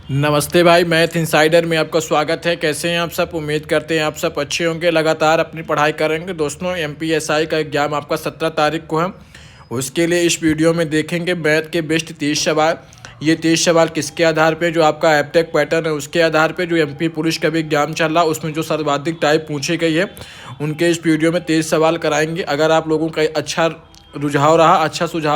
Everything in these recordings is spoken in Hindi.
नमस्ते भाई, मैथ इनसाइडर में आपका स्वागत है। कैसे हैं आप सब? उम्मीद करते हैं आप सब अच्छे होंगे, लगातार अपनी पढ़ाई करेंगे। दोस्तों, एमपीएसआई का एग्ज़ाम आपका 17 तारीख को है। उसके लिए इस वीडियो में देखेंगे मैथ के बेस्ट 30 सवाल। ये 30 सवाल किसके आधार पे? जो आपका एप्टेक पैटर्न है उसके आधार पे। जो एमपी पुलिस का भी एग्जाम चल रहा है उसमें जो सर्वाधिक टाइप पूछी गई है उनके इस वीडियो में 30 सवाल कराएंगे। अगर आप लोगों का अच्छा सुझाव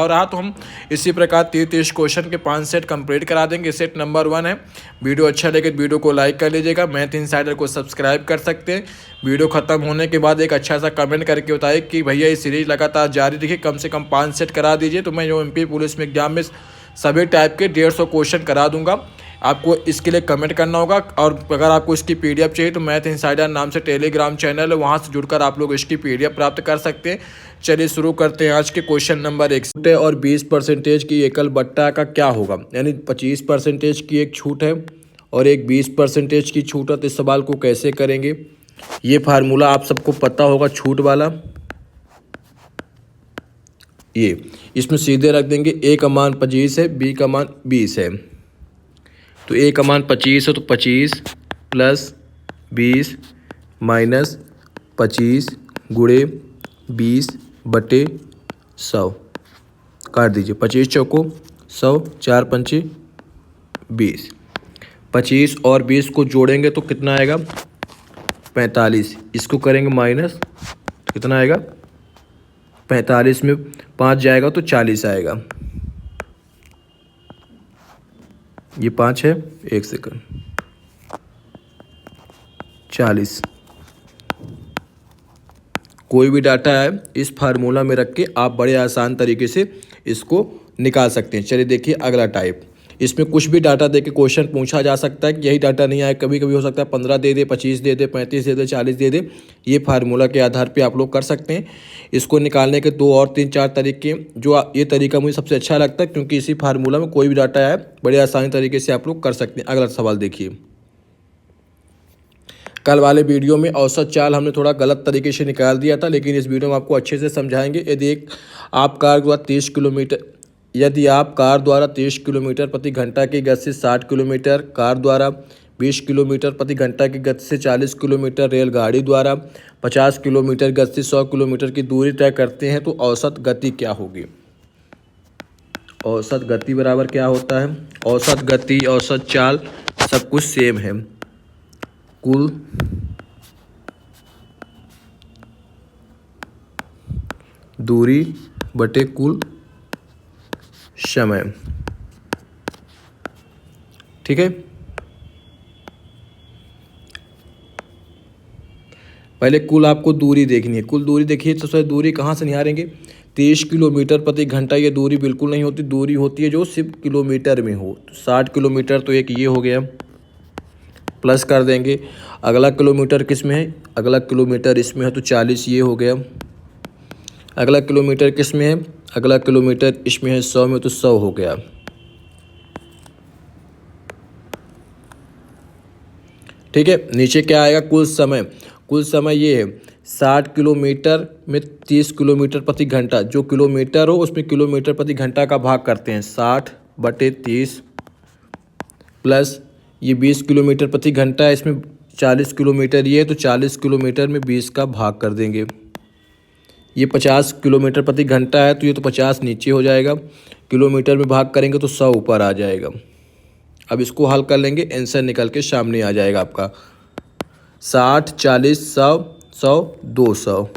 रहा तो हम इसी प्रकार 30 क्वेश्चन के 5 सेट कंप्लीट करा देंगे। सेट नंबर 1 है। वीडियो अच्छा लगे तो वीडियो को लाइक कर लीजिएगा। मैथ इनसाइडर को सब्सक्राइब कर सकते हैं। वीडियो खत्म होने के बाद एक अच्छा सा कमेंट करके बताइए कि भैया ये सीरीज लगातार जारी रखिए, कम से कम 5 सेट करा दीजिए तो मैं जो एमपी पुलिस में एग्जाम में सभी टाइप के 150 क्वेश्चन करा दूंगा। आपको इसके लिए कमेंट करना होगा। और अगर आपको इसकी पीडीएफ चाहिए तो मैथ इनसाइडर नाम से टेलीग्राम चैनल है, वहाँ से जुड़कर आप लोग इसकी पीडीएफ प्राप्त कर सकते हैं। चलिए शुरू करते हैं आज के क्वेश्चन नंबर 1 और 20% की एकल बट्टा का क्या होगा। यानी 25% की एक छूट है और एक 20% की छूट है। तो इस सवाल को कैसे करेंगे? ये फार्मूला आप सबको पता होगा, छूट वाला। ये इसमें सीधे रख देंगे। ए का मान 25 है, बी का मान 20 है। तो ए का मान 25 है तो 25 प्लस 20 माइनस 25 गुणे 20 बटे 100 काट दीजिए। 25 चौको 100, 4 पंचे 20। 25 और 20 को जोड़ेंगे तो कितना आएगा? 45। इसको करेंगे माइनस तो कितना आएगा? 45 में 5 जाएगा तो 40 आएगा। ये 5 है, 1 सेकंड, 40। कोई भी डाटा है इस फार्मूला में रख के आप बड़े आसान तरीके से इसको निकाल सकते हैं। चलिए देखिए अगला टाइप। इसमें कुछ भी डाटा दे के क्वेश्चन पूछा जा सकता है कि यही डाटा नहीं आए। कभी कभी हो सकता है 15 दे दे, 25 दे दे, 35 दे दे, 40 दे दे। ये फार्मूला के आधार पे आप लोग कर सकते हैं। इसको निकालने के 2 और 3 4 तरीके। ये तरीका मुझे सबसे अच्छा लगता है क्योंकि इसी फार्मूला में कोई भी डाटा आए बड़े आसानी तरीके से आप लोग कर सकते हैं। अगला सवाल देखिए। कल वाले वीडियो में औसत चाल हमने थोड़ा गलत तरीके से निकाल दिया था, लेकिन इस वीडियो में आपको अच्छे से समझाएंगे। यदि आप कार द्वारा 30 किलोमीटर प्रति घंटा की गति से 60 किलोमीटर, कार द्वारा 20 किलोमीटर प्रति घंटा की गति से 40 किलोमीटर, रेलगाड़ी द्वारा 50 किलोमीटर गति से 100 किलोमीटर की दूरी तय करते हैं तो औसत गति क्या होगी? औसत गति बराबर क्या होता है? औसत गति, औसत चाल सब कुछ सेम है। कुल दूरी बटे कुल समय। ठीक है। पहले कुल आपको दूरी देखनी है। कुल दूरी देखिए तो सबसे दूरी कहाँ से निहारेंगे? 30 किलोमीटर प्रति घंटा ये दूरी बिल्कुल नहीं होती। दूरी होती है जो सिर्फ किलोमीटर में हो। तो 60 किलोमीटर तो एक ये हो गया, प्लस कर देंगे। अगला किलोमीटर किस में है? अगला किलोमीटर इसमें है तो 40 ये हो गया। अगला किलोमीटर किस में है? अगला किलोमीटर इसमें है 100 में तो 100 हो गया। ठीक है। नीचे क्या आएगा? कुल समय। कुल समय ये है 60 किलोमीटर में 30 किलोमीटर प्रति घंटा। जो किलोमीटर हो उसमें किलोमीटर प्रति घंटा का भाग करते हैं। 60 बटे 30 प्लस ये 20 किलोमीटर प्रति घंटा है, इसमें 40 किलोमीटर ये है तो 40 किलोमीटर में 20 का भाग कर देंगे। ये 50 किलोमीटर प्रति घंटा है तो ये तो 50 नीचे हो जाएगा। किलोमीटर में भाग करेंगे तो 100 ऊपर आ जाएगा। अब इसको हल कर लेंगे, आंसर निकल के सामने आ जाएगा आपका 60, 40, 100, 100, 200।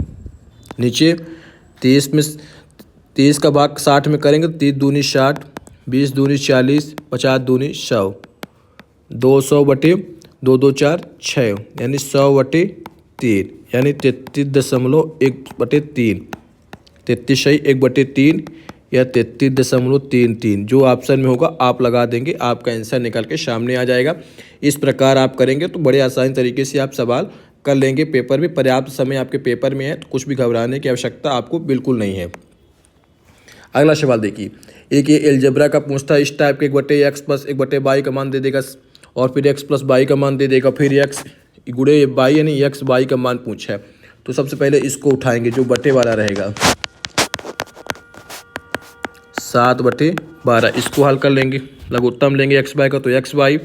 नीचे 30 का भाग 60 में करेंगे तो 30 दूनी 60, 20 दूनी 40, 50 दूनी 100, 200 बटे 2 2 4 6 यानी 100 बटे 3 यानी 33.1/3। 33 सही 1/3 या 33.33। जो ऑप्शन में होगा आप लगा देंगे, आपका आंसर निकल के सामने आ जाएगा। इस प्रकार आप करेंगे तो बड़े आसानी तरीके से आप सवाल कर लेंगे। पेपर में पर्याप्त समय आपके पेपर में है तो कुछ भी घबराने की आवश्यकता आपको बिल्कुल नहीं है। अगला सवाल देखिए। एक ये एलजेब्रा का पूछता है इस टाइप के 1/x प्लस 1/y का मान दे देगा और फिर x प्लस y का मान दे देगा, फिर x गुणे y यानी x y का मान पूछा है। तो सबसे पहले इसको उठाएंगे जो बटे वाला रहेगा 7/12। इसको हल कर लेंगे लघुत्तम लेंगे एक्स वाई का तो एक्स वाई,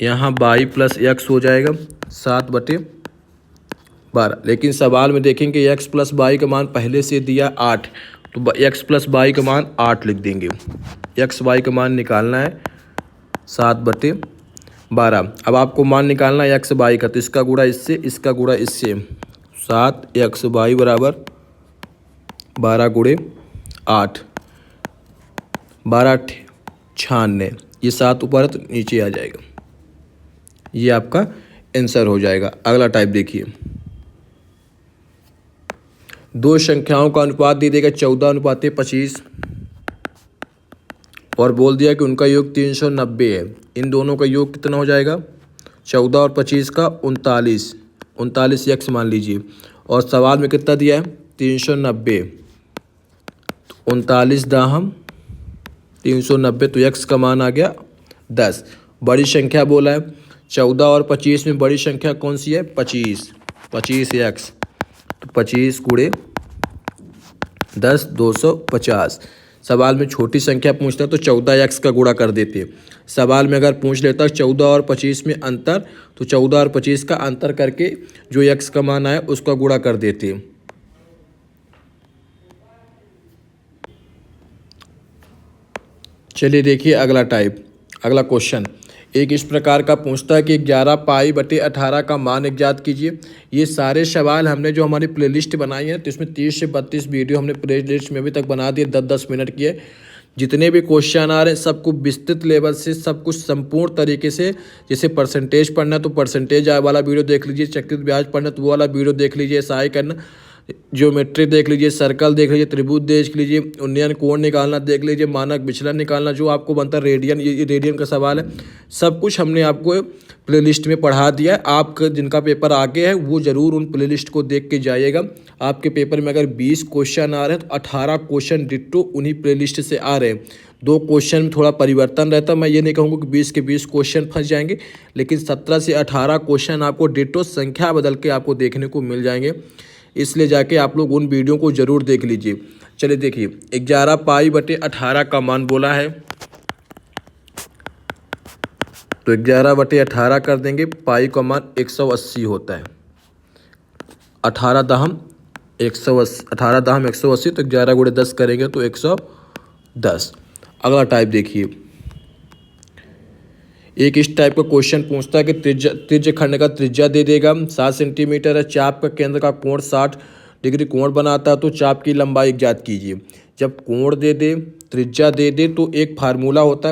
यहाँ वाई प्लस एक्स हो जाएगा 7/12। लेकिन सवाल में देखेंगे एक्स प्लस वाई का मान पहले से दिया 8, तो एक्स प्लस वाई का मान 8 लिख देंगे। एक्स वाई का मान निकालना है 7/12। अब आपको मान निकालना है एक्स वाई का, तो इसका गुणा इससे, इसका गुणा इससे, 7 एक्स वाई बराबर 12 गुणे 8, 12 96, ये 7 ऊपर है तो नीचे आ जाएगा। ये आपका आंसर हो जाएगा। अगला टाइप देखिए, दो संख्याओं का अनुपात दे देगा 14/25 और बोल दिया कि उनका योग 390 है। इन दोनों का योग कितना हो जाएगा? 14 और 25 का 39 एक्स मान लीजिए, और सवाल में कितना दिया है? 390, 39 दाहम 390, तो एक्स का मान आ गया 10। बड़ी संख्या बोला है 14 और 25 में बड़ी संख्या कौन सी है? 25 एक्स, तो 25 गुणे 10 250। सवाल में छोटी संख्या पूछता तो 14 एक्स का गुणा कर देते। सवाल में अगर पूछ लेता 14 और 25 में अंतर, तो 14 और 25 का अंतर करके जो एक्स का मान आया उसका गुणा कर देते। चलिए देखिए अगला टाइप, अगला क्वेश्चन एक इस प्रकार का पूछता है कि 11π/18 का मान ज्ञात कीजिए। ये सारे सवाल हमने जो हमारी प्लेलिस्ट बनाई है तो इसमें 30 से 32 वीडियो हमने प्लेलिस्ट में अभी तक बना दिए, 10-10 मिनट की है। जितने भी क्वेश्चन आ रहे हैं सबको विस्तृत लेवल से, सब कुछ संपूर्ण तरीके से, जैसे परसेंटेज पढ़ना तो परसेंटेज वाला वीडियो देख लीजिए, चक्रित ब्याज पढ़ना तो वो वाला वीडियो देख लीजिए, SI करना, ज्योमेट्री देख लीजिए, सर्कल देख लीजिए, त्रिभुज देख लीजिए, उन्नयन कोण निकालना देख लीजिए, मानक विचलन निकालना जो आपको बनता है, रेडियन, ये रेडियन का सवाल है। सब कुछ हमने आपको प्लेलिस्ट में पढ़ा दिया है। आप जिनका पेपर आगे है वो ज़रूर उन प्लेलिस्ट को देख के जाइएगा। आपके पेपर में अगर 20 क्वेश्चन आ रहे हैं तो 18 क्वेश्चन डिट्टो उन्हीं प्लेलिस्ट से आ रहे हैं। 2 क्वेश्चन में थोड़ा परिवर्तन रहता है, मैं ये नहीं कहूँगा कि 20 के 20 क्वेश्चन फंस जाएंगे, लेकिन 17 से 18 क्वेश्चन आपको डिट्टो संख्या बदल के आपको देखने को मिल जाएंगे। इसलिए जाके आप लोग उन वीडियो को ज़रूर देख लीजिए। चलिए देखिए 11π/18 का मान बोला है, तो 11/18 कर देंगे। पाई का मान 180 होता है। 18 दाहम 180, तो 11 गुणे 10 करेंगे तो 110। अगला टाइप देखिए, एक इस टाइप का क्वेश्चन पूछता है कि त्रिज्य खंड का त्रिज्या दे देगा 7 सेंटीमीटर है, चाप का केंद्र का कोण 60 डिग्री कोण बनाता है, तो चाप की लंबाई ज्ञात कीजिए। जब कोण दे दे, त्रिज्या दे दे, तो एक फार्मूला होता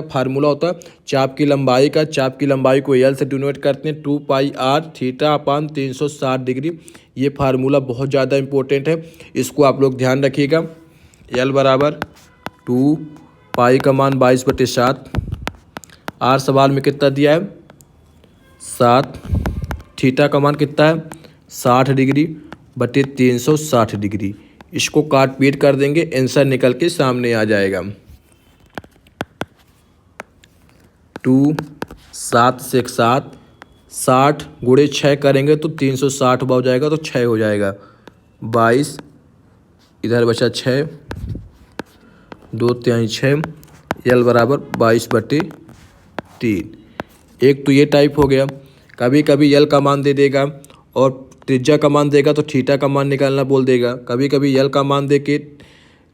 है चाप की लंबाई का। चाप की लंबाई को एल से डिनोट करते हैं, 2πr θ/360 डिग्री। ये फार्मूला बहुत ज़्यादा इंपॉर्टेंट है, इसको आप लोग ध्यान रखिएगा। एल बराबर 2π का मान 22/7, आर सवाल में कितना दिया है 7, थीटा का मान कितना है 60 डिग्री बटे 360 डिग्री। इसको काट पीट कर देंगे, आंसर निकल के सामने आ जाएगा। 2 7 से 7, 60 गुणे 6 करेंगे तो 360 हो जाएगा, तो 6 हो जाएगा। 22 इधर बचा 6, 2 3 6, एल बराबर 22/3। एक तो ये टाइप हो गया। कभी कभी एल का मान दे देगा और त्रिज्या का मान देगा तो थीटा का मान निकालना बोल देगा। कभी कभी एल का मान दे के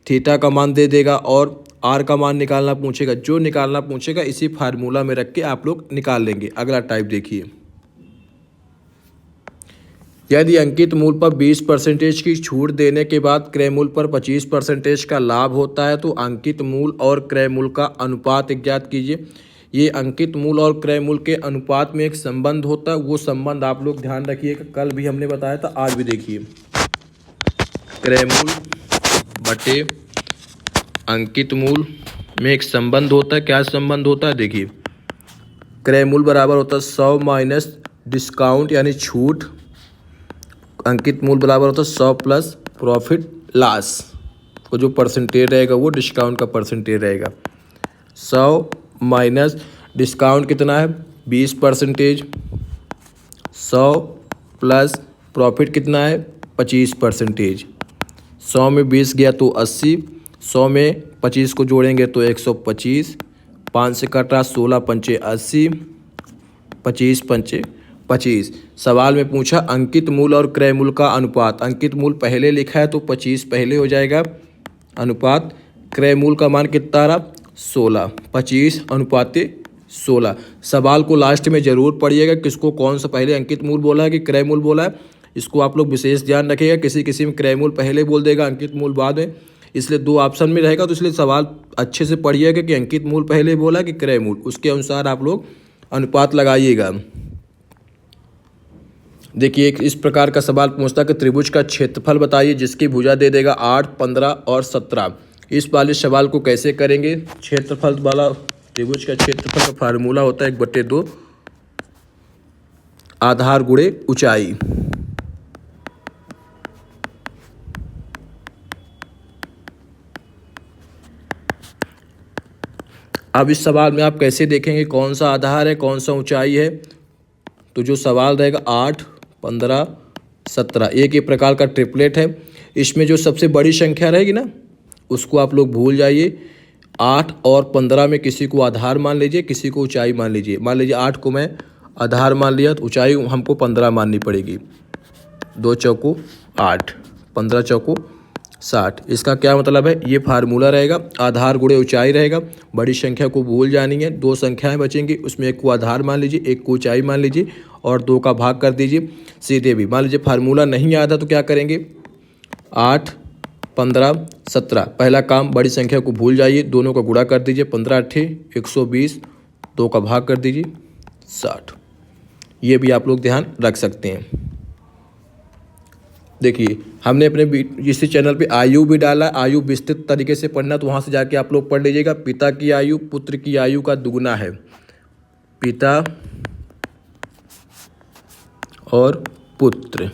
थीटा का मान दे देगा और आर का मान निकालना पूछेगा। जो निकालना पूछेगा इसी फार्मूला में रख के आप लोग निकाल लेंगे। अगला टाइप देखिए, यदि अंकित मूल पर 20% की छूट देने के बाद क्रय मूल पर 25% का लाभ होता है, तो अंकित मूल और क्रय मूल का अनुपात ज्ञात कीजिए। ये अंकित मूल और क्रय मूल के अनुपात में एक संबंध होता है, वो संबंध आप लोग ध्यान रखिएगा। कल भी हमने बताया था, आज भी देखिए। क्रय मूल बटे अंकित मूल में एक संबंध होता है। क्या संबंध होता है? देखिए, क्रय मूल बराबर होता है 100 माइनस डिस्काउंट यानी छूट। अंकित मूल बराबर होता है 100 प्लस प्रॉफिट लॉस, को जो परसेंटेज रहेगा वो डिस्काउंट का परसेंटेज रहेगा। 100 माइनस डिस्काउंट कितना है 20%, 100 प्लस प्रॉफिट कितना है 25%। 100 में 20 गया तो 80, 100 में 25 को जोड़ेंगे तो 125, 5 से कट रहा 16 पंचे 80, 25 पंचे 25। सवाल में पूछा अंकित मूल और क्रय मूल का अनुपात। अंकित मूल पहले लिखा है तो 25 पहले हो जाएगा, अनुपात क्रय मूल का मान कितना रहा 16, 25 अनुपात 16। सवाल को लास्ट में जरूर पढ़िएगा किसको कौन सा पहले अंकित मूल बोला है कि क्रय मूल बोला है, इसको आप लोग विशेष ध्यान रखिएगा। किसी किसी में क्रय मूल पहले बोल देगा अंकित मूल बाद में, इसलिए 2 ऑप्शन में रहेगा, तो इसलिए सवाल अच्छे से पढ़िएगा कि अंकित मूल पहले बोला कि क्रय मूल, उसके अनुसार आप लोग अनुपात लगाइएगा। देखिए एक इस प्रकार का सवाल पूछता है कि त्रिभुज का क्षेत्रफल बताइए जिसकी भुजा दे देगा 8, 15 और 17। इस वाले सवाल को कैसे करेंगे, क्षेत्रफल वाला त्रिभुज का क्षेत्रफल का फार्मूला होता है 1/2 आधार गुणे ऊंचाई। अब इस सवाल में आप कैसे देखेंगे कौन सा आधार है कौन सा ऊंचाई है, तो जो सवाल रहेगा 8, 15, 17 एक ही प्रकार का ट्रिपलेट है। इसमें जो सबसे बड़ी संख्या रहेगी ना उसको आप लोग भूल जाइए। 8 और 15 में किसी को आधार मान लीजिए, किसी को ऊंचाई मान लीजिए। मान लीजिए 8 को मैं आधार मान लिया तो ऊंचाई हमको 15 माननी पड़ेगी। 2 चौको 8, 15 चौको 60। इसका क्या मतलब है, ये फार्मूला रहेगा, आधार गुणे ऊंचाई रहेगा। बड़ी संख्या को भूल जानी है, 2 संख्याएं बचेंगी, उसमें एक को आधार मान लीजिए, एक को ऊंचाई मान लीजिए और 2 का भाग कर दीजिए सीधे भी। मान लीजिए फार्मूला नहीं याद है तो क्या करेंगे, 8, 15, 17। पहला काम बड़ी संख्या को भूल जाइए, दोनों का गुणा कर दीजिए, 15 8 120, 2 का भाग कर दीजिए 60। ये भी आप लोग ध्यान रख सकते हैं। देखिए हमने अपने इसी चैनल पे आयु भी डाला, आयु विस्तृत तरीके से पढ़ना तो वहाँ से जाके आप लोग पढ़ लीजिएगा। पिता की आयु पुत्र की आयु का दुगुना है, पिता और पुत्र,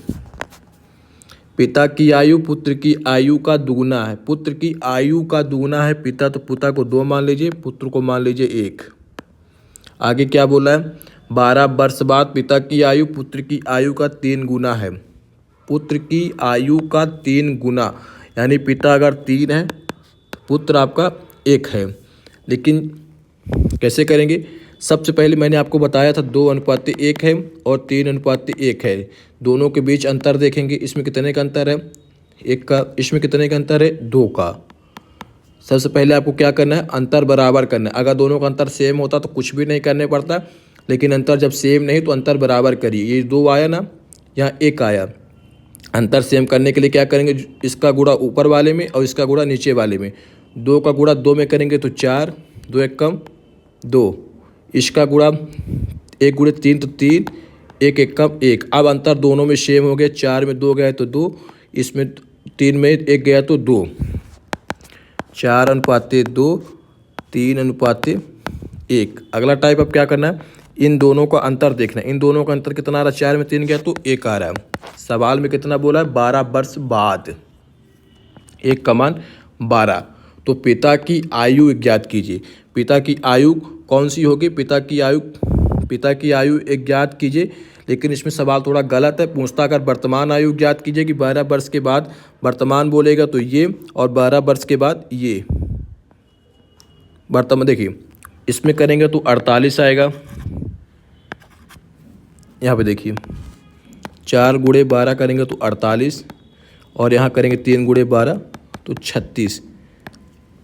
पिता की आयु पुत्र की आयु का दुगुना है। पुत्र की आयु का दुगुना है पिता, तो पिता को 2 मान लीजिए, पुत्र को मान लीजिए 1। आगे क्या बोला है, 12 वर्ष बाद पिता की आयु पुत्र की आयु का 3 गुना है। पुत्र की आयु का 3 गुना, यानी पिता अगर 3 है पुत्र आपका 1 है। लेकिन कैसे करेंगे, सबसे पहले मैंने आपको बताया था 2:1 है और 3:1 है। दोनों के बीच अंतर देखेंगे, इसमें कितने का अंतर है 1 का, इसमें कितने का अंतर है 2 का। सबसे पहले आपको क्या करना है, अंतर बराबर करना है। अगर दोनों का अंतर सेम होता तो कुछ भी नहीं करने पड़ता, लेकिन अंतर जब सेम नहीं तो अंतर बराबर करिए। ये 2 आया ना, यहाँ 1 आया। अंतर सेम करने के लिए क्या करेंगे, इसका गुणा ऊपर वाले में और इसका गुणा नीचे वाले में। 2 का गुणा 2 में करेंगे तो 4, 2 1 कम 2। इसका गुणा 1 गुणे 3 तो 3, 1 1 कम 1। अब अंतर दोनों में सेम हो गया, 4 में 2 गया तो 2, इसमें 3 में 1 गया तो 2। 4:2, 3:1। अगला टाइप अब क्या करना है, इन दोनों का अंतर देखना है। इन दोनों का अंतर कितना आ रहा है, 4 में 3 गया तो 1 आ रहा है। सवाल में कितना बोला है, 12 वर्ष बाद, 1 का मान 12। तो पिता की आयु ज्ञात कीजिए। पिता की आयु कौन सी होगी, पिता की आयु ज्ञात कीजिए। लेकिन इसमें सवाल थोड़ा गलत है, पूछता अगर वर्तमान आयु ज्ञात कीजिए कि 12 वर्ष के बाद, वर्तमान बोलेगा तो ये, और 12 वर्ष के बाद ये वर्तमान। देखिए इसमें करेंगे तो 48 आएगा। यहाँ पे देखिए 4 गुणे 12 करेंगे तो 48, और यहाँ करेंगे 3 गुणे 12 तो 36।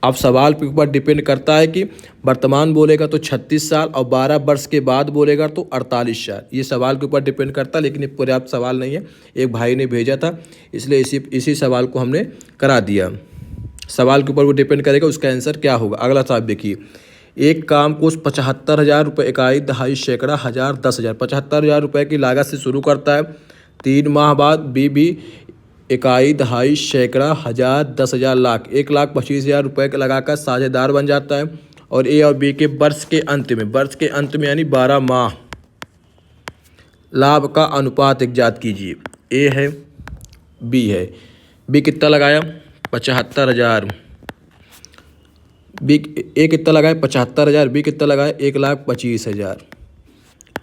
अब सवाल के ऊपर डिपेंड करता है कि वर्तमान बोलेगा तो 36 साल और 12 वर्ष के बाद बोलेगा तो 48 साल। ये सवाल के ऊपर डिपेंड करता है, लेकिन ये पर्याप्त सवाल नहीं है, एक भाई ने भेजा था इसलिए इसी सवाल को हमने करा दिया। सवाल के ऊपर वो डिपेंड करेगा उसका आंसर क्या होगा। अगला सवाल देखिए, एक काम को 75,000 रुपये, इकाई, दहाई, सैकड़ा, हज़ार, 10,000, 75,000 रुपये की लागत से शुरू करता है। 3 माह बाद बी इकाई, दहाई, सैकड़ा, हज़ार, 10,000, लाख, 1,25,000 रुपये का लगाकर साझेदार बन जाता है। और ए और बी के वर्ष के अंत में यानी 12 माह लाभ का अनुपात ज्ञात कीजिए। ए है, बी है। बी कितना लगाया 75,000, बी ए कितना लगाया 75,000, बी कितना लगाया 1,25,000।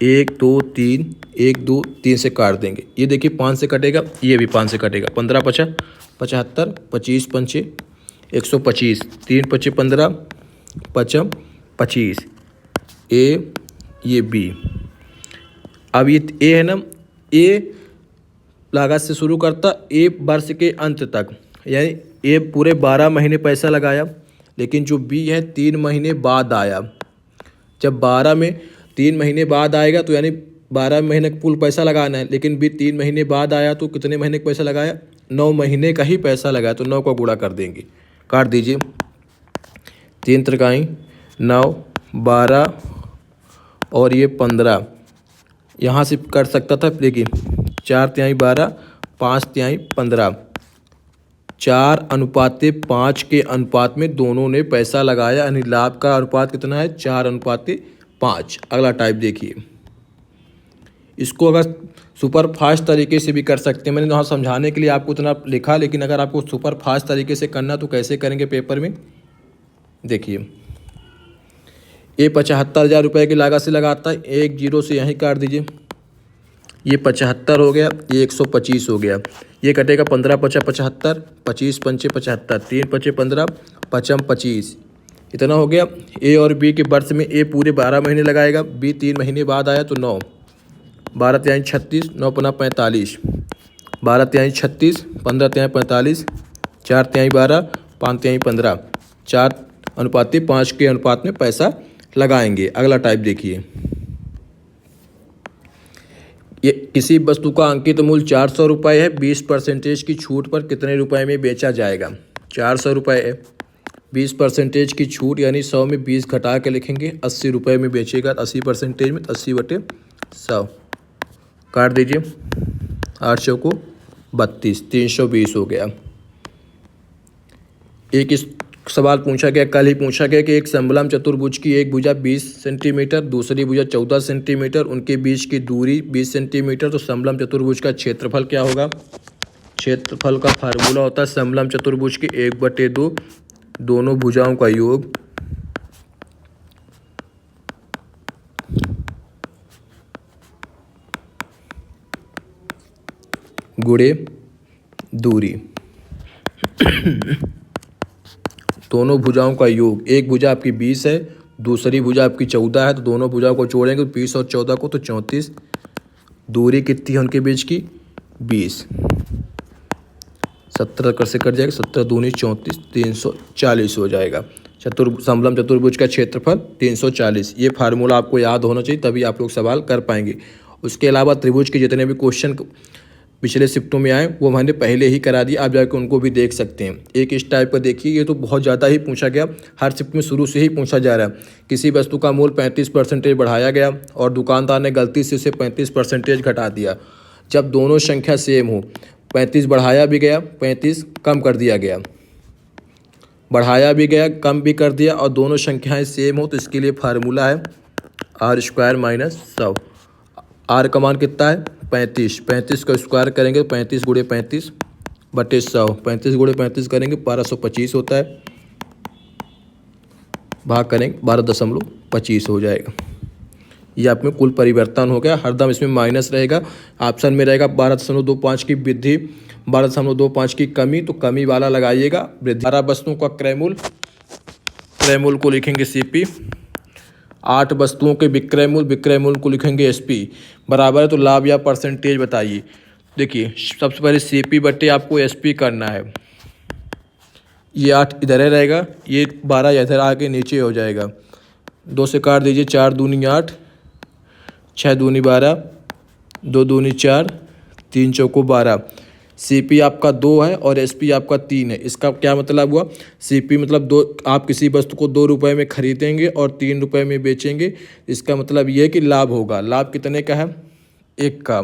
1 2 3, 1 2 3 से काट देंगे। ये देखिए 5 से कटेगा, ये भी 5 से कटेगा। 15 5 75, 25 5 125, 3 5 15, 5 25, ए, ये बी। अब ये ए है ना, ए लागत से शुरू करता ए वर्ष के अंत तक, यानी ए पूरे 12 महीने पैसा लगाया, लेकिन जो बी है 3 महीने बाद आया। जब 12 में 3 महीने बाद आएगा तो यानी 12 महीने का कुल पैसा लगाना है, लेकिन बी 3 महीने बाद आया तो कितने महीने का पैसा लगाया? 9 महीने का ही पैसा लगाया, तो 9 का गुणा कर देंगे। काट दीजिए, 3 त्रिकाई 9, 12 और ये 15, यहाँ से कर सकता था लेकिन 4 तिहाई 12, 5 तिहाई 15, 4:5 के अनुपात में दोनों ने पैसा लगाया, यानी लाभ का अनुपात कितना है? 4:5। अगला टाइप देखिए, इसको अगर सुपर फास्ट तरीके से भी कर सकते हैं। मैंने यहाँ समझाने के लिए आपको इतना लिखा, लेकिन अगर आपको सुपर फास्ट तरीके से करना तो कैसे करेंगे पेपर में? देखिए, ये 75,000 रुपये की लागत से लगाता है, एक जीरो से यहीं काट दीजिए, ये 75 हो गया, ये 125 हो गया, ये कटेगा 15 पचा 75, 25 पंचे 75, 3 पचे 15, 5 25, इतना हो गया। ए और बी के वर्ष में ए पूरे 12 महीने लगाएगा, बी 3 महीने बाद आया तो 9, 12 तिहाई 36, 9 पना 45, 12 तिहाई 36, 15 तिहाई 45, 4 तिहाई 12, 5 तिहाई 15, 4:5 के अनुपात में पैसा लगाएंगे। अगला टाइप देखिए, ये किसी वस्तु का अंकित मूल्य 400 रुपये है, 20% की छूट पर कितने रुपए में बेचा जाएगा? 400 रुपये है, 20% की छूट यानी 100 में 20 घटा के लिखेंगे, 80 रुपये में बेचेगा, 80% में 80/100 काट दीजिए, 800 को 32, 320 हो गया। एक इस सवाल पूछा गया, कल ही पूछा गया कि एक समलंब चतुर्भुज की एक भुजा 20 सेंटीमीटर, दूसरी भुजा 14 सेंटीमीटर, उनके बीच की दूरी 20 सेंटीमीटर, तो समलंब चतुर्भुज का क्षेत्रफल क्या होगा? क्षेत्रफल का फार्मूला होता है समलंब चतुर्भुज के 1/2, दोनों भुजाओं का योग गुणे दूरी। दोनों भुजाओं का योग, एक भुजा आपकी 20 है, दूसरी भुजा आपकी 14 है, तो दोनों भुजाओं को जोड़ेंगे 20 और 14 को तो 34, दूरी कितनी है उनके बीच की? 20, 17 कर से कट जाएगा, 17 दूनी 34, 340 हो जाएगा। समलंब चतुर्भुज का क्षेत्रफल 340। ये फार्मूला आपको याद होना चाहिए, तभी आप लोग सवाल कर पाएंगे। उसके अलावा त्रिभुज के जितने भी क्वेश्चन पिछले शिफ्टों में आए वो मैंने पहले ही करा दिया, आप जाकर उनको भी देख सकते हैं। एक इस टाइप का देखिए, ये तो बहुत ज़्यादा ही पूछा गया, हर शिफ्ट में शुरू से ही पूछा जा रहा है। किसी वस्तु का मूल्य 35% बढ़ाया गया और दुकानदार ने गलती से उसे 35% घटा दिया। जब दोनों संख्या सेम हो, 35 बढ़ाया भी गया, 35 कम कर दिया गया, बढ़ाया भी गया, कम भी कर दिया, और दोनों संख्याएँ सेम हो, तो इसके लिए फार्मूला है r² - 100। r का मान कितना है? 35, 35 का स्क्वायर करेंगे तो 35 × 35/100, 35 × 35 करेंगे 1225 होता है, भाग करेंगे 12.25 हो जाएगा। ये आप में कुल परिवर्तन हो गया, हरदम इसमें माइनस रहेगा। ऑप्शन में रहेगा 12.25 की वृद्धि, 12.25 की कमी, तो कमी वाला लगाइएगा। वृद्धि 12 वस्तुओं का क्रय मूल्य को लिखेंगे CP, 8 वस्तुओं के विक्रय मूल्य को लिखेंगे SP, बराबर है तो लाभ या परसेंटेज बताइए। देखिए, सबसे पहले CP बटे आपको SP करना है, ये 8 इधर ही रहेगा, ये 12 इधर आके नीचे हो जाएगा, 2 से काट दीजिए, 4 दूनी 8, 6 दूनी 12, 2 दूनी 4, 3 चौको 12। CP आपका 2 है और SP आपका 3 है। इसका क्या मतलब हुआ? CP मतलब 2, आप किसी वस्तु को 2 रुपये में खरीदेंगे और 3 रुपये में बेचेंगे, इसका मतलब ये है कि लाभ होगा। लाभ कितने का है? 1 का।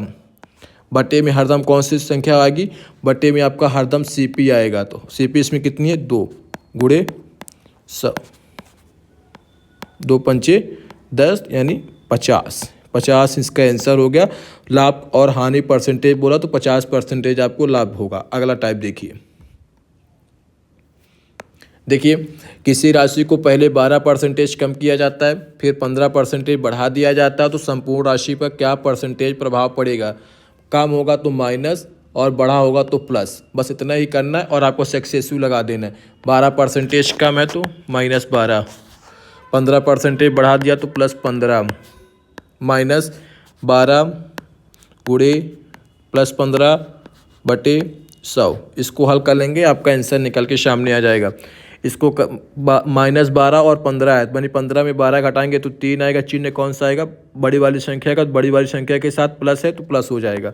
बटे में हरदम कौन सी संख्या आएगी? बटे में आपका हरदम CP आएगा, तो CP इसमें कितनी है? 2 × 100, 2 पंचे 10 यानी 50, 50 इसका आंसर हो गया। लाभ और हानि परसेंटेज बोला तो 50% आपको लाभ होगा। अगला टाइप देखिए, किसी राशि को पहले 12% कम किया जाता है, फिर 15% बढ़ा दिया जाता है, तो संपूर्ण राशि पर क्या परसेंटेज प्रभाव पड़ेगा? कम होगा तो माइनस और बढ़ा होगा तो प्लस। बस इतना ही करना है और आपको सक्सेसिव लगा देना है। 12% कम है तो -12, 15% बढ़ा दिया तो +15 माइनस 12 गुणे +15/100। इसको हल कर लेंगे, आपका आंसर निकल के सामने आ जाएगा। इसको -12 और 15 है, यानी 15 में 12 घटाएंगे तो 3 आएगा। चिन्ह कौन सा आएगा? बड़ी वाली संख्या का। बड़ी वाली संख्या के साथ प्लस है तो प्लस हो जाएगा।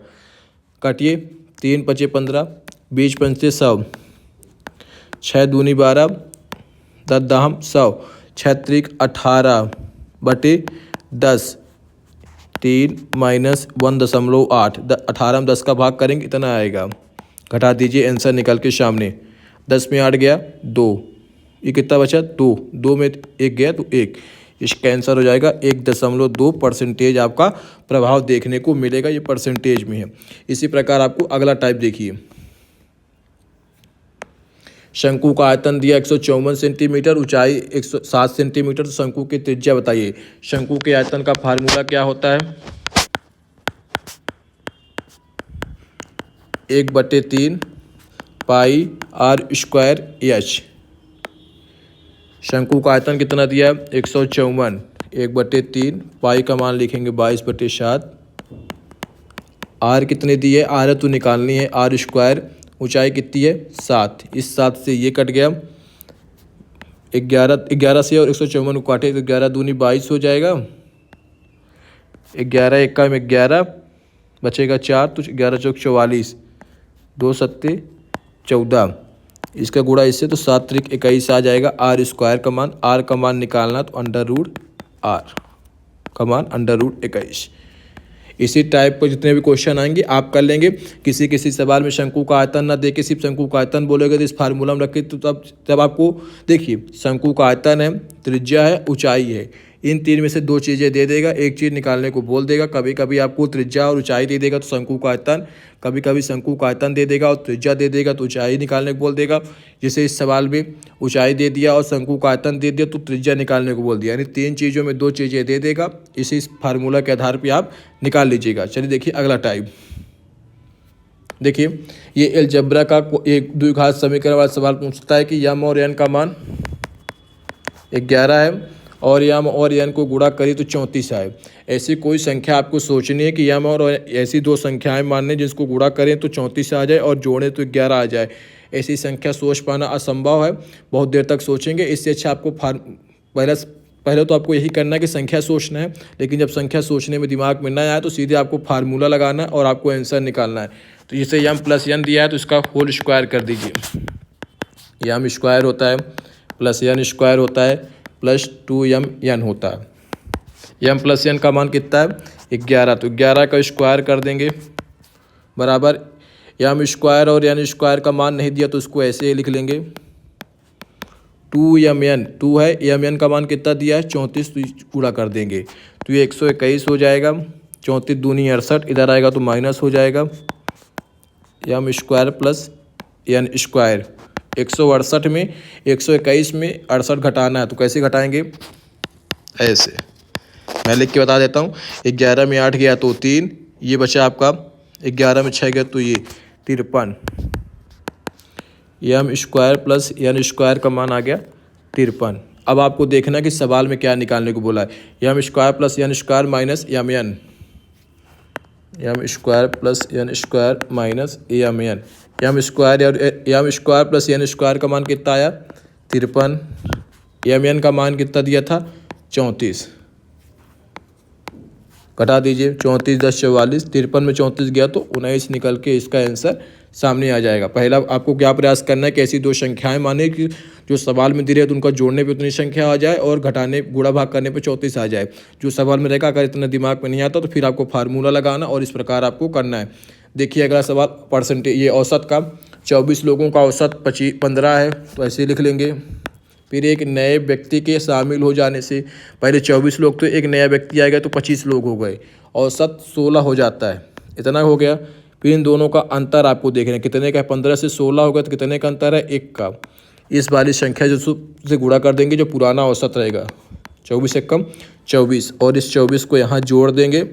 काटिए, 3 × 5 = 15, 20 × 5 = 100, 6 × 2 = 12, 10 × 10 = 100, 6 × 3 = 18/10, 3 - 1.8, 18 में 10 का भाग करेंगे इतना आएगा। घटा दीजिए, आंसर निकल के सामने। 10 में 8 गया 2, ये कितना बचा? 2, 2 में 1 गया तो 1। इसका आंसर हो जाएगा 1.2% आपका प्रभाव देखने को मिलेगा। ये परसेंटेज में है। इसी प्रकार आपको अगला टाइप देखिए। शंकु का आयतन दिया 154 सेंटीमीटर, ऊंचाई 107 सेंटीमीटर। तो शंकु की त्रिज्या बताइए। शंकु के आयतन का फार्मूला क्या होता है? 1/3 πr²h। शंकु का आयतन कितना दिया? 154। 1/3 पाई का मान लिखेंगे 22/7। आर कितने दिए? आर तो निकालनी है, r²। ऊंचाई कितनी है? 7। इस 7 से ये कट गया, 11 से और 154 को काटे तो 11 दूनी 22 हो जाएगा। 11 × 1 = 11, बचेगा 4 तो 11 × 4 = 44, 2 × 7 = 14। इसका गुणा इससे तो 7 × 3 = 21 आ जाएगा। r² का मान, r का मान निकालना तो √r का मान √21। इसी टाइप को जितने भी क्वेश्चन आएंगे आप कर लेंगे। किसी सवाल में शंकु का आयतन ना देके सिर्फ शंकु का आयतन बोलेगा तो इस फार्मूला में रखिए, तो तब आपको देखिए शंकु का आयतन है, त्रिज्या है, ऊंचाई है। इन तीन में से दो चीज़ें दे देगा, एक चीज़ निकालने को बोल देगा। कभी कभी आपको त्रिज्या और ऊंचाई दे देगा तो शंकु का आयतन, कभी कभी शंकु का आयतन दे देगा और त्रिज्या दे देगा तो ऊंचाई निकालने को बोल देगा। जैसे इस सवाल में ऊंचाई दे दिया और शंकु का आयतन दे दिया तो त्रिज्या निकालने को बोल दिया, यानी तीन चीज़ों में दो चीज़ें दे देगा। इसी फार्मूला के आधार पर आप निकाल लीजिएगा। चलिए देखिए अगला टाइप। देखिए ये अलजेब्रा का एक द्विघात समीकरण वाला सवाल पूछ सकता है कि यम और एन का मान 11 है और यम और एन को गुणा करी तो 34 आए। ऐसी कोई संख्या आपको सोचनी है कि यम और ऐसी दो संख्याएं मानने जिसको गुणा करें तो 34 आ जाए और जोड़ें तो 11 आ जाए। ऐसी संख्या सोच पाना असंभव है, बहुत देर तक सोचेंगे। इससे अच्छा आपको पहले तो आपको यही करना है कि संख्या सोचना है, लेकिन जब संख्या सोचने में दिमाग में ना आए तो सीधे आपको फार्मूला लगाना है और आपको आंसर निकालना है। तो जैसे यम प्लस एन दिया है तो इसका होल स्क्वायर कर दीजिए। यम स्क्वायर होता है प्लस एन स्क्वायर होता है प्लस 2mn होता है। यम प्लस एन का मान कितना है? 11, तो 11 का स्क्वायर कर देंगे बराबर यम स्क्वायर और एन स्क्वायर का मान नहीं दिया तो उसको ऐसे ही लिख लेंगे 2mn। 2 है, mn का मान कितना दिया है? 34, तो पूरा कर देंगे तो ये 121 हो जाएगा। 34 दूनी 68, इधर आएगा तो माइनस हो जाएगा M square plus N square. 168 में 121 में 68 घटाना है तो कैसे घटाएंगे? ऐसे मैं लिख के बता देता हूँ। 11 में 8 गया तो 3, ये बचा आपका 11 में 6 गया तो ये 53। M square plus N square का मान आ गया 53। अब आपको देखना कि सवाल में क्या निकालने को बोला है। M square plus N square minus M N, M square plus N square minus M N. M square plus N square का मान कितना आया? 53। एम एन का मान कितना दिया था? 34। घटा दीजिए, 34 × 10 = 44। 53 में 34 गया तो 19 निकल के इसका आंसर सामने आ जाएगा। पहला आपको क्या प्रयास करना है कि ऐसी दो संख्याएं माने कि जो सवाल में दी रहे तो उनका जोड़ने पे उतनी संख्या आ जाए और घटाने गुणा भाग करने पे 34 आ जाए। जो सवाल में रहेगा अगर इतना दिमाग में नहीं आता तो फिर आपको फार्मूला लगाना और इस प्रकार आपको करना है। देखिए अगला सवाल परसेंटेज, ये औसत का 24 लोगों का औसत 15 है तो ऐसे लिख लेंगे। फिर एक नए व्यक्ति के शामिल हो जाने से, पहले 24 लोग तो एक नया व्यक्ति आएगा तो 25 लोग हो गए, औसत 16 हो जाता है, इतना हो गया। फिर इन दोनों का अंतर आपको देखना है कितने का है। 15 से 16 हो गया तो कितने का अंतर है? 1 का। इस वाली संख्या जो से गुणा कर देंगे जो पुराना औसत रहेगा, 24 से कम 24, और इस 24 को यहाँ जोड़ देंगे।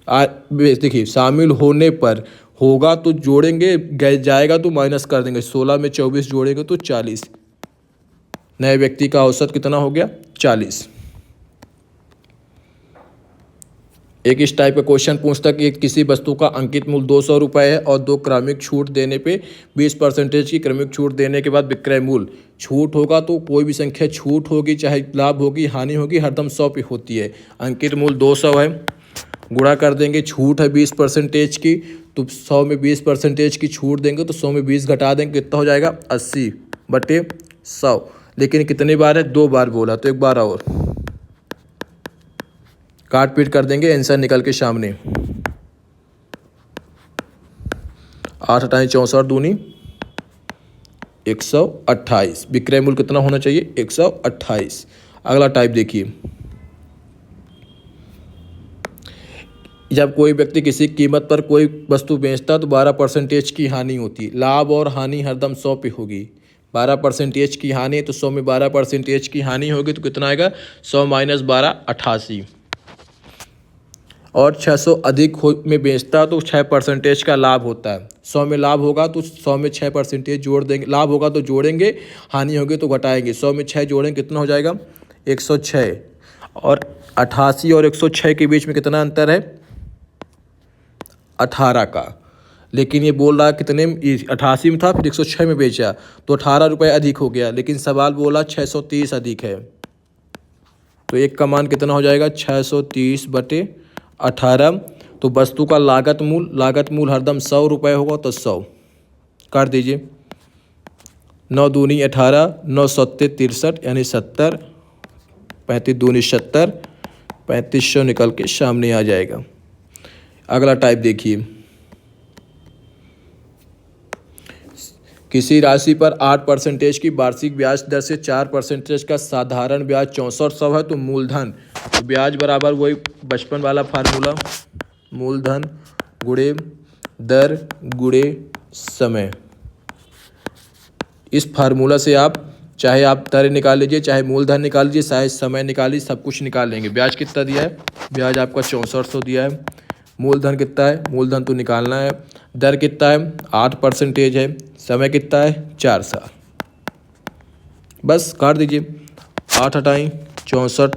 देखिए शामिल होने पर होगा तो जोड़ेंगे, जाएगा तो माइनस कर देंगे। 16 में 24 जोड़ेंगे तो 40। नए व्यक्ति का औसत कितना हो गया? 40। एक इस टाइप का क्वेश्चन पूछता है कि किसी वस्तु का अंकित मूल्य 200 रुपये है और 2 क्रमिक छूट देने पे 20% की क्रमिक छूट देने के बाद विक्रय मूल्य छूट होगा तो कोई भी संख्या छूट होगी चाहे लाभ होगी हानि होगी हरदम 100 पे होती है। अंकित मूल्य 200 है, गुणा कर देंगे, छूट है 20% की तो 100 में 20% की छूट देंगे तो 100 में 20 घटा देंगे, कितना हो जाएगा 80/100। लेकिन कितनी बार है, 2 बार बोला तो एक बार और काट पीट कर देंगे, आंसर निकल के सामने। 8 × 64 दूनी 128। विक्रय मूल्य कितना होना चाहिए, 128। अगला टाइप देखिए, जब कोई व्यक्ति किसी कीमत पर कोई वस्तु बेचता तो 12% की हानि होती है। लाभ और हानि हरदम 100 पे होगी। 12% की हानि है तो 100 में 12% की हानि होगी तो कितना आएगा, 100 - 12 88। और 600 अधिक में बेचता तो 6% का लाभ होता है। 100 में लाभ होगा तो 100 में 6% जोड़ देंगे, लाभ होगा तो जोड़ेंगे, हानि होगी तो घटाएंगे। 100 में 6 जोड़ेंगे कितना हो जाएगा, 106। और 88 और 106 के बीच में कितना अंतर है, 18 का। लेकिन ये बोल रहा कितने, 88 में था फिर 106 में बेचा तो 18 रुपये अधिक हो गया, लेकिन सवाल बोला 630 अधिक है तो एक का मान कितना हो जाएगा, 630/18। तो वस्तु का लागत मूल्य हरदम 100 रुपये होगा तो 100 काट दीजिए। 9 दूनी 18, 9 सत्ते 63 यानी 70, 35 दूनी 70, 3500 निकल के सामने आ जाएगा। अगला टाइप देखिए, किसी राशि पर 8% की वार्षिक ब्याज दर से 4% का साधारण ब्याज 6400 है तो मूलधन, तो ब्याज बराबर वही बचपन वाला फार्मूला, मूलधन गुणे दर गुणे समय। इस फार्मूला से आप चाहे आप दर निकाल लीजिए, चाहे मूलधन निकाल लीजिए, चाहे समय निकालिए, सब कुछ निकाल लेंगे। ब्याज कितना दिया है, ब्याज आपका 6400 दिया है। मूलधन कितना है, मूलधन तो निकालना है। दर कितना है, 8% है। समय कितना है, 4 साल। बस काट दीजिए, 8 हटाएँ 64,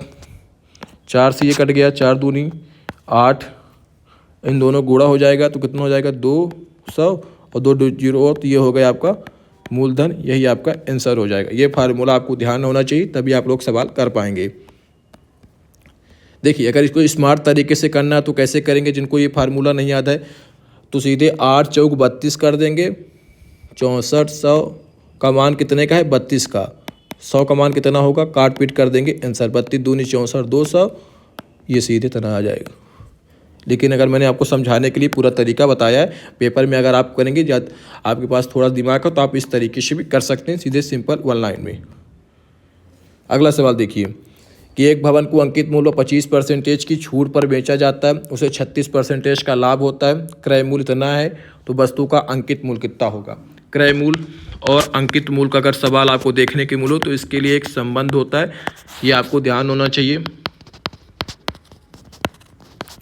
4 से ये कट गया, 4 दूनी 8, इन दोनों गुणा हो जाएगा तो कितना हो जाएगा, 200 और 2 जीरो और तो ये हो गया आपका मूलधन। यही आपका आंसर हो जाएगा। ये फार्मूला आपको ध्यान होना चाहिए, तभी आप लोग सवाल कर पाएंगे। देखिए, अगर इसको स्मार्ट तरीके से करना है तो कैसे करेंगे, जिनको ये फार्मूला नहीं याद है तो सीधे 8 × 4 = 32 कर देंगे। 64, 100 का मान कितने का है, 32 का। 100 का मान कितना होगा, काट पीट कर देंगे, आंसर 32 दूनी 64, 200, ये सीधे तरह आ जाएगा। लेकिन अगर मैंने आपको समझाने के लिए पूरा तरीका बताया है, पेपर में अगर आप करेंगे, जब आपके पास थोड़ा दिमाग है तो आप इस तरीके से भी कर सकते हैं, सीधे सिंपल 1 लाइन में। अगला सवाल देखिए कि एक भवन को अंकित मूल्य 25% की छूट पर बेचा जाता है, उसे 36% का लाभ होता है, क्रय मूल्य इतना है तो वस्तु का अंकित मूल्य कितना होगा। क्रय मूल्य और अंकित मूल्य का अगर सवाल आपको देखने के मिलो तो इसके लिए एक संबंध होता है, ये आपको ध्यान होना चाहिए।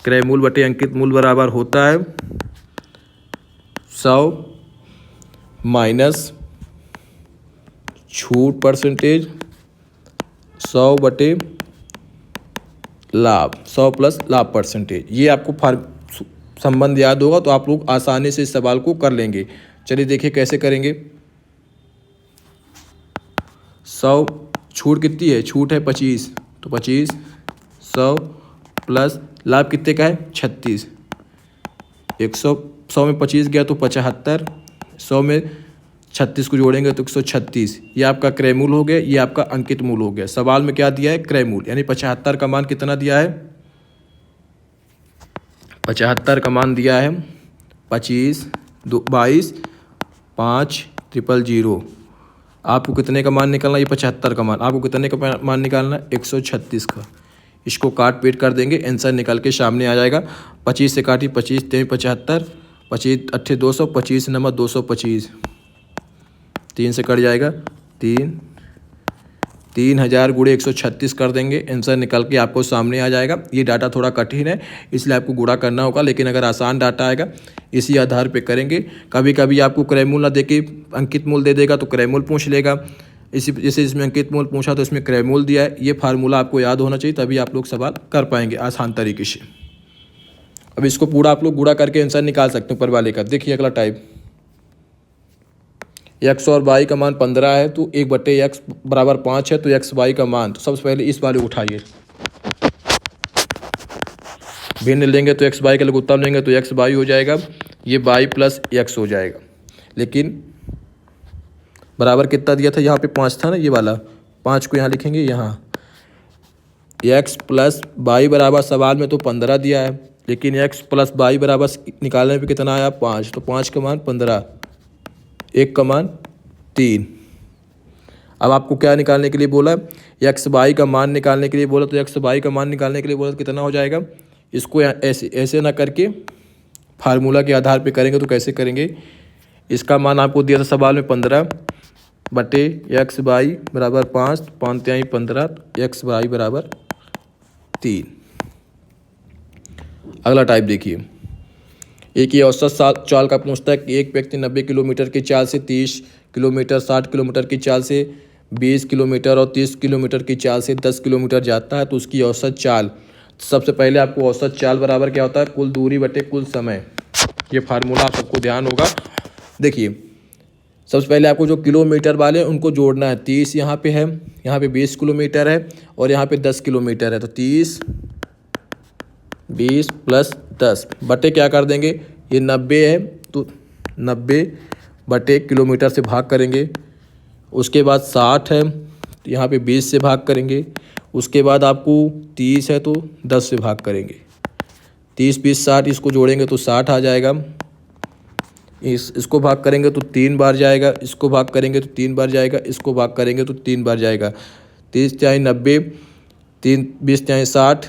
क्रय मूल्य बटे अंकित मूल्य बराबर होता है 100 माइनस छूट परसेंटेज, 100 बटे लाभ, 100 प्लस लाभ परसेंटेज। ये आपको संबंध याद होगा तो आप लोग आसानी से इस सवाल को कर लेंगे। चलिए देखिए कैसे करेंगे। 100 छूट कितनी है, छूट है 25 तो 25, 100 प्लस लाभ कितने का है 36, 100 में 25 गया तो 75, 100 में 36 को जोड़ेंगे तो 136। ये आपका क्रय मूल्य हो गया, ये आपका अंकित मूल्य हो गया। सवाल में क्या दिया है, क्रय मूल्य, यानी 75 का मान कितना दिया है, 75 का मान दिया है 25, 22, 5, 000। आपको कितने का मान निकालना है, ये 75 का मान, आपको कितने का मान निकालना है, 136 का। इसको काट पीट कर देंगे, आंसर निकल के सामने आ जाएगा। 25 से काटी, 25 3 75, 25 8 200, 25 नंबर 225, 3 से कट जाएगा 3000 गुणे 136 कर देंगे, आंसर निकल के आपको सामने आ जाएगा। ये डाटा थोड़ा कठिन है इसलिए आपको गुणा करना होगा, लेकिन अगर आसान डाटा आएगा इसी आधार पे करेंगे। कभी कभी आपको क्रय मूल्य ना देके अंकित मूल्य दे देगा तो क्रय मूल्य पूछ लेगा। इसी जैसे इसमें अंकित मूल्य पूछा तो इसमें क्रय मूल्य दिया है। ये फार्मूला आपको याद होना चाहिए, तभी आप लोग सवाल कर पाएंगे आसान तरीके से। अब इसको पूरा आप लोग गुणा करके आंसर निकाल सकते हो ऊपर वाले का। देखिए अगला टाइप, एक्स और वाई का मान 15 है तो 1/x बराबर 5 है, तो एक्स वाई का मान, तो सबसे पहले इस वाले उठाइए, भिन्न लेंगे तो एक्स वाई का लघुत्तम लेंगे तो एक्स वाई हो जाएगा, ये वाई प्लस एक्स हो जाएगा। लेकिन बराबर कितना दिया था, यहाँ पे 5 था ना, ये वाला 5 को यहाँ लिखेंगे, यहाँ एक्स प्लस वाई बराबर सवाल में तो 15 दिया है, लेकिन एक्स प्लस वाई बराबर निकालने पे कितना आया 5, तो 5 का मान 15, 1 का मान 3। अब आपको क्या निकालने के लिए बोला, एक्स वाई का मान निकालने के लिए बोला, तो एक्स वाई का मान निकालने के लिए बोला तो कितना हो जाएगा, इसको ऐसे ऐसे ना करके फार्मूला के आधार पे करेंगे। तो कैसे करेंगे, इसका मान आपको दिया था सवाल में 15 बटे एक्स वाई बराबर 5, 5 तिहाई 15, एक्स वाई बराबर 3। अगला टाइप देखिए, एक ये औसत चाल का पूछता है कि एक व्यक्ति 90 किलोमीटर की चाल से 30 किलोमीटर, 60 किलोमीटर की चाल से 20 किलोमीटर और 30 किलोमीटर की चाल से 10 किलोमीटर जाता है, तो उसकी औसत चाल। सबसे पहले आपको औसत चाल बराबर क्या होता है, कुल दूरी बटे कुल समय। ये फार्मूला आप सबको ध्यान होगा। देखिए सबसे पहले आपको जो किलोमीटर वाले हैं उनको जोड़ना है, 30 यहाँ पे है, यहाँ पे 20 किलोमीटर है और यहाँ पे 10 किलोमीटर है, तो 30 20 प्लस 10 बटे क्या कर देंगे, ये 90 है तो 90 बटे किलोमीटर से भाग करेंगे। उसके बाद 60 है तो यहाँ पे 20 से भाग करेंगे। उसके बाद आपको 30 है तो 10 से भाग करेंगे। 30 20 60 इसको जोड़ेंगे तो 60 आ जाएगा। इसको भाग करेंगे तो 3 बार जाएगा, इसको भाग करेंगे तो 3 बार जाएगा, इसको भाग करेंगे तो 3 बार जाएगा। 30 तिहाई 90, 3 20 तिहाई 60,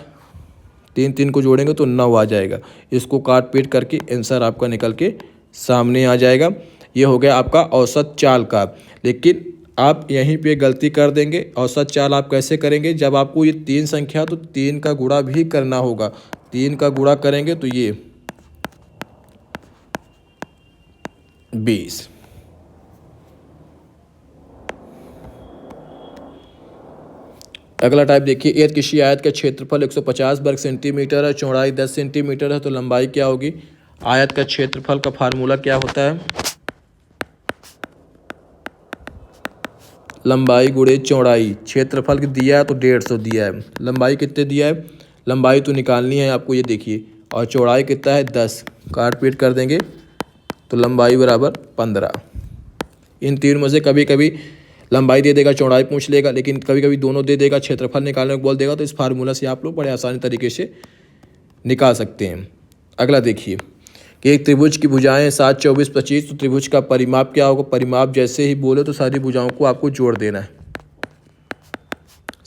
3 3 को जोड़ेंगे तो 9 आ जाएगा। इसको काट पीट करके आंसर आपका निकल के सामने आ जाएगा। ये हो गया आपका औसत चाल का। लेकिन आप यहीं पे गलती कर देंगे। औसत चाल आप कैसे करेंगे, जब आपको ये 3 संख्या तो 3 का गुणा भी करना होगा। 3 का गुणा करेंगे तो ये 20। अगला टाइप देखिए, यदि किसी आयत का क्षेत्रफल 150 वर्ग सेंटीमीटर है, चौड़ाई 10 सेंटीमीटर है, तो लंबाई क्या होगी। आयत का क्षेत्रफल का फार्मूला क्या होता है, लंबाई गुणे चौड़ाई। क्षेत्रफल दिया है तो 150 दिया है, लंबाई कितने दिया है, लंबाई तो निकालनी है आपको, ये देखिए, और चौड़ाई कितना है 10, काट पीट कर देंगे तो लंबाई बराबर 15। इन तीनों में से कभी कभी लंबाई दे देगा, चौड़ाई पूछ लेगा, लेकिन कभी कभी दोनों दे देगा, क्षेत्रफल निकालने को बोल देगा। तो इस फार्मूला से आप लोग बड़े आसानी तरीके से निकाल सकते हैं। अगला देखिए कि एक त्रिभुज की भुजाएं 7 24 25, तो त्रिभुज का परिमाप क्या होगा। परिमाप जैसे ही बोले तो सारी भुजाओं को आपको जोड़ देना है,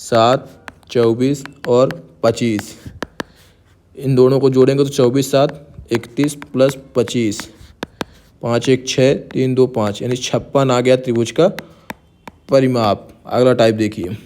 7 24 और 25, इन दोनों को जोड़ेंगे तो 24 7 31 प्लस 25, 5 1 6 3 2 5, यानी 56 आ गया त्रिभुज का परिमाप। अगला टाइप देखिए,